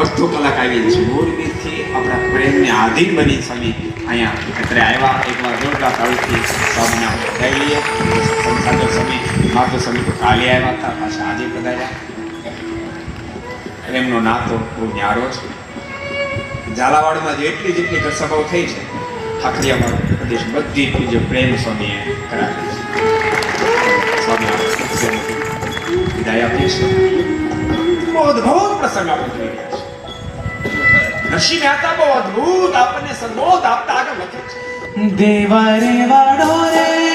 અડધો કલાક આવી છે મોરબીથી આપણા પ્રેમને આધીન બની સ્વામી અહીંયા અત્યારે આવ્યા એકવાર જોરદાર તાળીથી સ્વામીને આપણે ગાઈ લઈએ. સંસાદર સ્વામી માધવ સ્વામી તો કાલે આવ્યા હતા, પાછા આજે પધાર્યા. એમનો નાતો બહુ ન્યારો છે. ઝાલાવાડમાં જેટલી જેટલી ઘરસભાઓ થઈ છે ખાખરીયાવાડ પ્રદેશ બધી એટલી જે પ્રેમ સ્વામીએ કરાવી છે. સ્વામી વિદાય આપીએ છીએ. બહુ અદભુત પ્રસંગ આપણે જોઈ રહ્યા છે. નરસિંહ મહેતા બહુ અદભુત આપણને સંબોધ આપતા આગળ લખે છે. દેવા રે વાડો રે